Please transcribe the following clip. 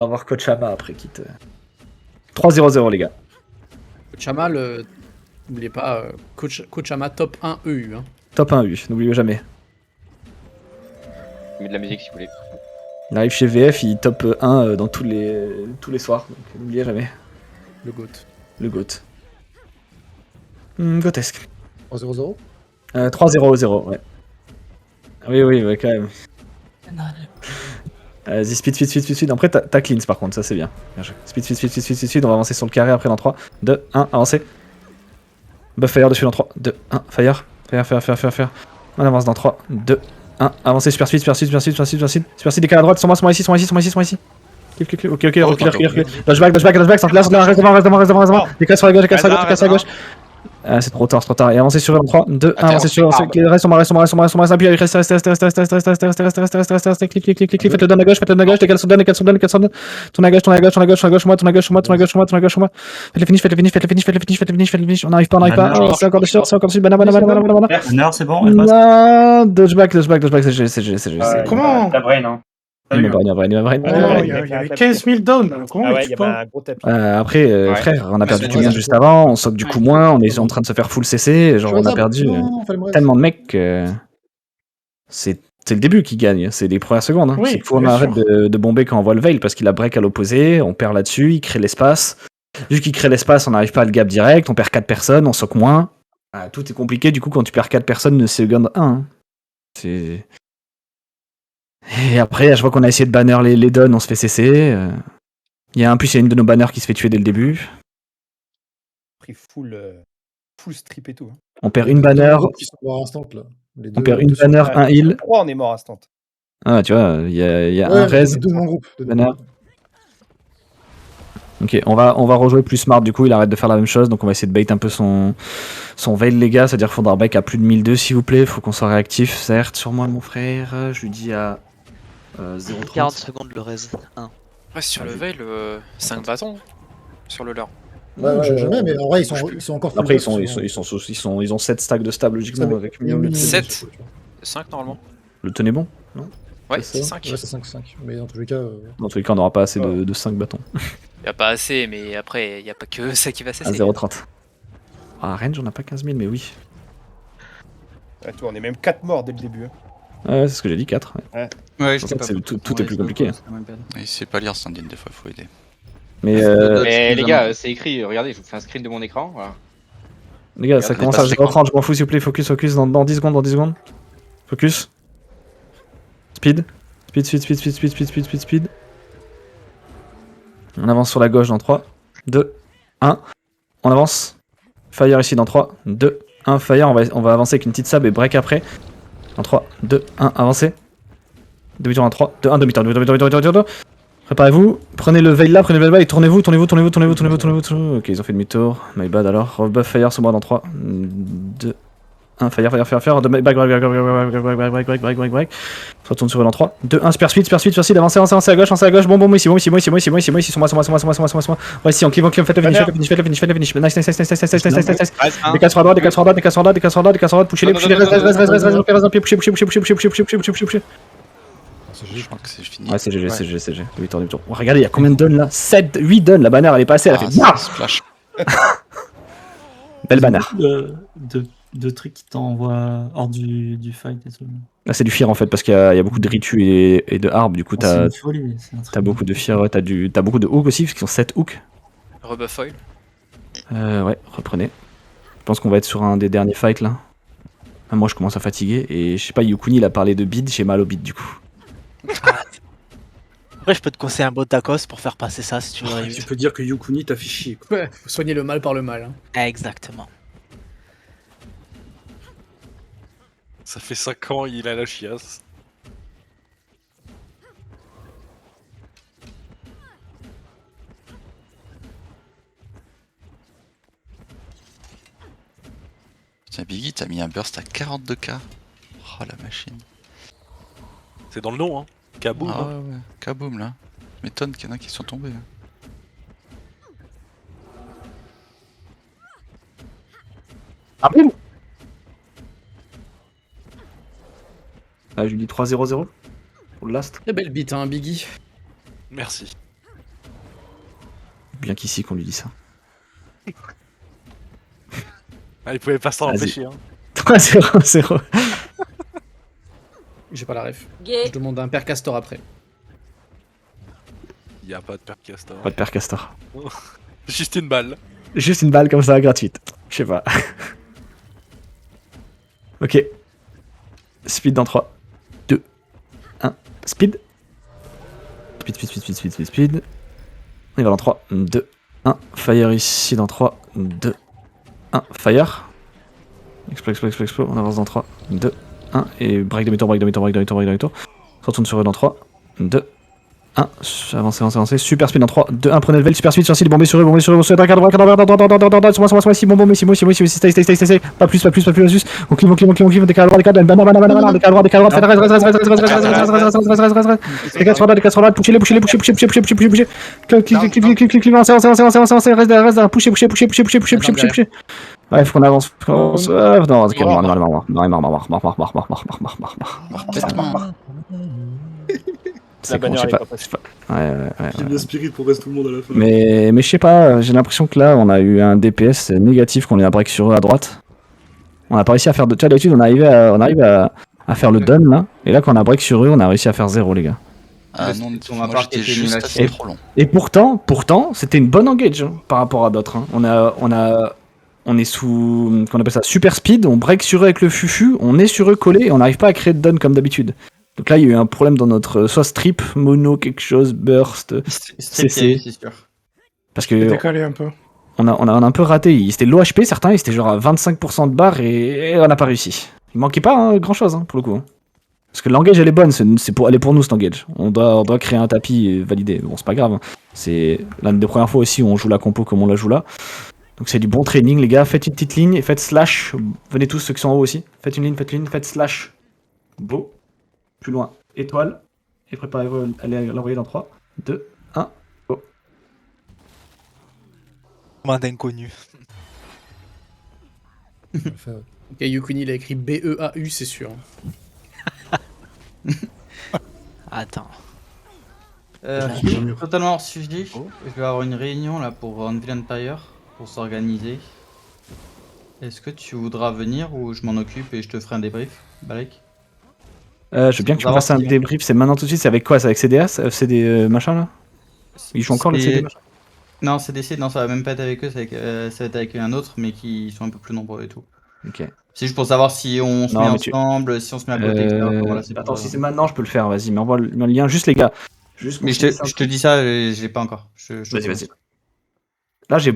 On va voir Kochama après qui te... 3-0-0 les gars. Kochama, n'oubliez pas, Kochama top 1 EU. Hein. Top 1 U, n'oubliez jamais. Je mets de la musique si vous voulez. Il arrive chez VF, il top 1 dans tous les soirs, donc n'oubliez jamais. Le GOAT. Le GOAT. Grotesque. 3-0-0 3-0-0, ouais. Oui, ouais, quand même. Vas-y, speed. Après, t'as cleans par contre, ça c'est bien. Bien joué. Speed. On va avancer sur le carré après dans 3, 2, 1, avancez. Buff fire dessus dans 3, 2, 1, fire. On avance dans 3, 2, 1, avancez, super speed, décale à droite, sur moi ici. Clip. Ok, recule. Dodge back, sans place, reste devant. Décale sur la gauche. C'est trop tard. Et avancez sur eux en 3, 2, 1, avancez sur eux. Reste sur moi, puis reste. Clic. Faites le down à gauche, décale sur down. Tourne à gauche, moi. Faites le finish. On n'arrive pas. C'est encore dessus. Banana. Banner, c'est bon. Non, dodge back, c'est GG. Comment La brain, hein. Il m'a brain. Il y avait 15 000 down. Comment Ah ouais, il tu y peux avait un gros tapis. Après, frère, on a perdu du monde juste avant, on soque du coup moins, on est en train de se faire full CC, genre on a perdu tellement de mecs que c'est le début qui gagne, c'est les premières secondes. Hein. Oui, c'est qu'il faut qu'on bien arrête sûr. de bomber quand on voit le veil parce qu'il a break à l'opposé, on perd là-dessus, il crée l'espace. Vu qu'il crée l'espace, on n'arrive pas à le gap direct, on perd 4 personnes, on soque moins. Tout est compliqué du coup quand tu perds 4 personnes de second 1. Hein. C'est... Et après, je vois qu'on a essayé de banner les dons, on se fait CC. Il y a une de nos banners qui se fait tuer dès le début. Pris full strip et tout. Hein. On perd une banner. Qui sont morts instant, là. On perd une banner, un heal. 3, on est mort instant. Ah, tu vois, il y a un res. Deux dans le groupe. Banner. Ok, on va rejouer plus smart du coup, il arrête de faire la même chose, donc on va essayer de bait un peu son veil les gars, c'est-à-dire qu'il faudra back à plus de 1002 s'il vous plaît, faut qu'on soit réactif, certes, sur moi mon frère, je lui dis à 0,30. 40 secondes le res 1. Ouais, sur le veil, 5 bâtons sur le leurre. Ouais, jamais, mais en vrai, ils sont encore. Après, ils ont 7 stacks de stable logiquement avec minimum 7 5 normalement. Le tenez bon, non? Ouais, c'est 5. Ouais, c'est 5-5. Mais dans tous les cas. Dans tous les cas, on n'aura pas assez de 5 bâtons. Y'a pas assez, mais après, y'a pas que ça qui va À cesser. 0,30. Ah, range, on n'a pas 15 000, mais oui. Ouais, toi, on est même 4 morts dès le début. Hein. Ouais, c'est ce que j'ai dit, 4. Ouais, En fait, tout est plus compliqué. Il sait pas lire Sandine, des fois, il faut aider. Mais les gars, c'est écrit, regardez, je vous fais un screen de mon écran. Voilà. les gars, ça commence à 0,30, je m'en fous s'il vous plaît, focus dans 10 secondes, Focus. Speed. On avance sur la gauche dans 3, 2, 1. On avance. Fire ici dans 3, 2, 1. Fire, on va avancer avec une petite sab et break après. Dans 3, 2, 1, avancez. Demi-tour en 3, 2, 1, demi-tour. Préparez-vous, prenez le veil là et tournez-vous. Ok, ils ont fait demi-tour. My bad alors. Rebuff fire sur moi dans 3, 2, 1. Fire. Break. Retourne sur eux dans 3, 2, 1. Super speed. Avancez à gauche. Bon, ici, sur moi. Ouais, ici, on clip, faites le finish. Nice. Décale sur la droite, poussez les reste. Je crois que c'est fini. Ouais, c'est GG. 8 tours demi-tour. Oh, regardez, il y a combien de dons là? 8 dons, la bannière elle est passée, elle a fait BAM Splash. Belle bannière. Deux trucs qui t'envoient hors du fight et tout. Là c'est du fear en fait, parce qu'il y a beaucoup de ritu et de harp, du coup t'as beaucoup de fear, t'as beaucoup de hooks aussi, parce qu'ils ont 7 hooks. Rebuff foil. Ouais, reprenez. Je pense qu'on va être sur un des derniers fights là. Moi je commence à fatiguer, et je sais pas, Yukuni il a parlé de bid, j'ai mal au bid du coup. Après, je peux te conseiller un bot tacos pour faire passer ça si tu veux. Tu peux dire que Yukuni t'a fait chier. Ouais, faut soigner le mal par le mal. Hein. Exactement. Ça fait 5 ans, il a la chiasse. Tiens, Biggie, t'as mis un burst à 42k. Oh la machine. C'est dans le nom, hein. Kaboom. Ah ouais, kaboom là. Je m'étonne qu'il y en a qui sont tombés. Ah boum. Je lui dis 3-0-0 pour le last. Très belle bite, hein, Biggie. Merci. bien qu'ici qu'on lui dit ça. Ah, il pouvait pas s'en Vas-y. empêcher. Hein. 3-0-0. J'ai pas la ref. Je demande un père Castor après. Il y a pas de père Castor. Pas de père Castor. Juste une balle. Juste une balle comme ça, gratuite. Je sais pas. Ok. Speed dans 3, 2, 1. Speed. Speed. On y va dans 3, 2, 1. Fire ici dans 3, 2, 1. Fire. Explo. On avance dans 3, 2, 1. Et break demi-tour. On se retourne sur eux dans 3, 2, 1. Avancez. Super speed dans 3, 2, 1. Prenez le vel, super speed sur ici, bombez sur eux, sur la cadre, sur moi, si, bon, stay. Pas plus, on clive, on décale droit, décale droit, reste, poussez-les, poussez. Ouais, faut qu'on avance. Non, c'est calme, c'est con, je sais pas. Ouais. J'ai bien Spirit pour rester tout le monde à la fin. Mais je sais pas, j'ai l'impression que là, on a eu un DPS négatif, qu'on est à break sur eux à droite. On a pas réussi à faire de. Tu vois, d'habitude, on arrive à faire le done là. Et là, quand on a break sur eux, on a réussi à faire 0, les gars. Ah non, on moi va pas j'étais arrêter juste nul assez trop long. Et pourtant, c'était une bonne engage hein, par rapport à d'autres. Hein. On est sous, qu'on appelle ça, super speed, on break sur eux avec le fufu, on est sur eux collé et on n'arrive pas à créer de done comme d'habitude. Donc là, il y a eu un problème dans notre soit strip, mono, quelque chose, burst, CC. C'est sûr. Parce que Décalé un peu. on a un peu raté. C'était low HP, certains, ils étaient genre à 25% de barre et on n'a pas réussi. Il manquait pas hein, grand chose pour le coup. Hein. Parce que l'engage elle est bonne, elle est pour nous cet engage. On doit créer un tapis et valider. Bon, c'est pas grave. Hein. C'est l'une des premières fois aussi où on joue la compo comme on la joue là. Donc c'est du bon training, les gars. Faites une petite ligne et faites slash. Venez tous ceux qui sont en haut aussi. Faites une ligne, faites slash. Beau. Plus loin. Étoile. Et préparez-vous à l'envoyer dans 3, 2, 1. Go. Commande inconnue. Ok, Yukuni il a écrit BEAU, c'est sûr. Attends. Totalement hors sujet. Je vais avoir une réunion là pour Anvil Empire pour s'organiser. Est-ce que tu voudras venir ou je m'en occupe et je te ferai un débrief, Balek? Je veux bien que tu me fasses un débrief. C'est maintenant tout de suite. C'est avec quoi? C'est avec CDS? CD machin là? Ils jouent encore le CD machin? Non, CDC, non, ça va même pas être avec eux, ça va être avec un autre, mais qui sont un peu plus nombreux et tout. Ok. C'est juste pour savoir si on se met ensemble, si on se met à côté, etc. Voilà, Attends, si c'est maintenant, je peux le faire. Vas-y, mais envoie le lien. Juste les gars. Mais je te dis ça, je l'ai pas encore. Vas-y. Là, j'ai